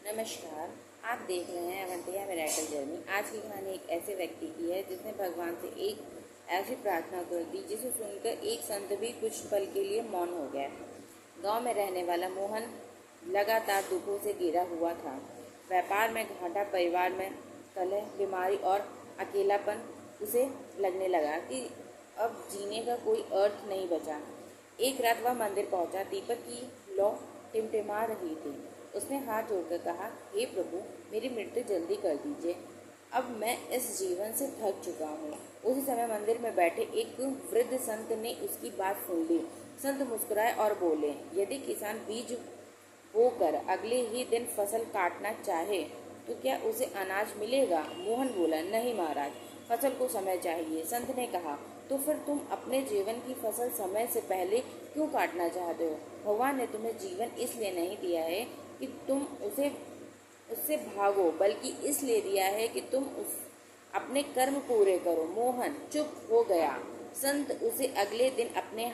नमस्कार, आप देख रहे हैं अवंतिया मिरेकल जर्नी। आज की कहानी एक ऐसे व्यक्ति की है जिसने भगवान से एक ऐसी प्रार्थना कर दी जिसे सुनकर एक संत भी कुछ पल के लिए मौन हो गया। गांव में रहने वाला मोहन लगातार दुखों से घिरा हुआ था। व्यापार में घाटा, परिवार में कलह, बीमारी और अकेलापन उसे लगने लगा कि अब जीने का कोई अर्थ नहीं बचा। एक रात वह मंदिर पहुंचा। दीपक की लौ टिमटिमा रही थी। उसने हाथ जोड़कर कहा, हे प्रभु, मेरी मृत्यु जल्दी कर दीजिए। अब मैं इस जीवन से थक चुका हूँ। उसी समय मंदिर में बैठे एक वृद्ध संत ने उसकी बात सुन ली। संत मुस्कुराए और बोले, यदि किसान बीज बोकर अगले ही दिन फसल काटना चाहे तो क्या उसे अनाज मिलेगा? मोहन बोला, नहीं महाराज, फसल को समय चाहिए। संत ने कहा, तो फिर तुम अपने जीवन की फसल समय से पहले क्यों काटना चाहते हो? भगवान ने तुम्हें जीवन इसलिए नहीं दिया है कि तुम उससे भागो, बल्कि इसलिए दिया है कि तुम अपने कर्म पूरे करो। मोहन चुप हो गया। संत उसे अगले दिन अपने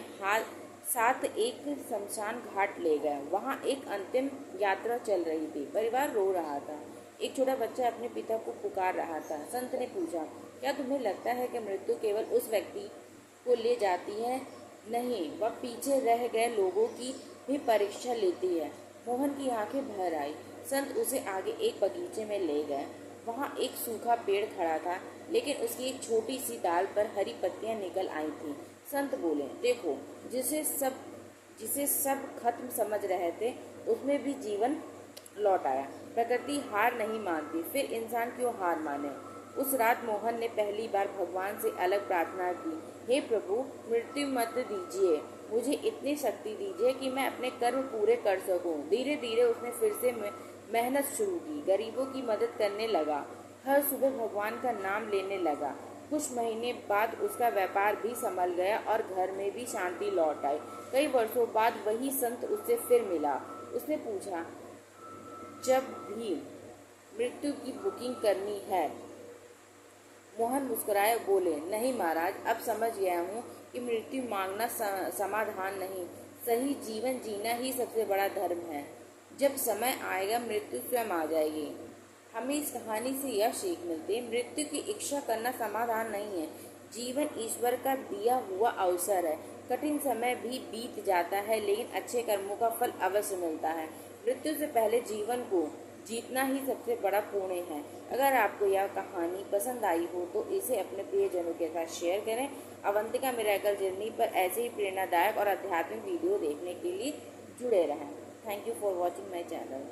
साथ एक शमशान घाट ले गया। वहाँ एक अंतिम यात्रा चल रही थी। परिवार रो रहा था। एक छोटा बच्चा अपने पिता को पुकार रहा था। संत ने पूछा, क्या तुम्हें लगता है कि मृत्यु केवल उस व्यक्ति को ले जाती है? नहीं, वह पीछे रह गए लोगों की भी परीक्षा लेती है। मोहन की आंखें भर आई। संत उसे आगे एक बगीचे में ले गए। वहाँ एक सूखा पेड़ खड़ा था, लेकिन उसकी एक छोटी सी डाल पर हरी पत्तियां निकल आई थी। संत बोले, देखो, जिसे सब खत्म समझ रहे थे उसमें भी जीवन लौट आया। प्रकृति हार नहीं मानती, फिर इंसान क्यों हार माने? उस रात मोहन ने पहली बार भगवान से अलग प्रार्थना की, हे प्रभु, मृत्यु मत दीजिए, मुझे इतनी शक्ति दीजिए कि मैं अपने कर्म पूरे कर सकूं। धीरे धीरे उसने फिर से मेहनत शुरू की, गरीबों की मदद करने लगा, हर सुबह भगवान का नाम लेने लगा। कुछ महीने बाद उसका व्यापार भी संभल गया और घर में भी शांति लौट आई। कई वर्षों बाद वही संत उससे फिर मिला। उसने पूछा, जब भी मृत्यु की बुकिंग करनी है? मोहन मुस्कुराए बोले, नहीं महाराज, अब समझ गया हूँ कि मृत्यु मांगना समाधान नहीं, सही जीवन जीना ही सबसे बड़ा धर्म है। जब समय आएगा मृत्यु स्वयं आ जाएगी। हमें इस कहानी से यह सीख मिलती है, मृत्यु की इच्छा करना समाधान नहीं है। जीवन ईश्वर का दिया हुआ अवसर है। कठिन समय भी बीत जाता है, लेकिन अच्छे कर्मों का फल अवश्य मिलता है। मृत्यु से पहले जीवन को जीतना ही सबसे बड़ा पुण्य है। अगर आपको यह कहानी पसंद आई हो तो इसे अपने प्रियजनों के साथ शेयर करें। अवंतिका मिरेकल जर्नी पर ऐसे ही प्रेरणादायक और आध्यात्मिक वीडियो देखने के लिए जुड़े रहें। Thank you for watching my channel.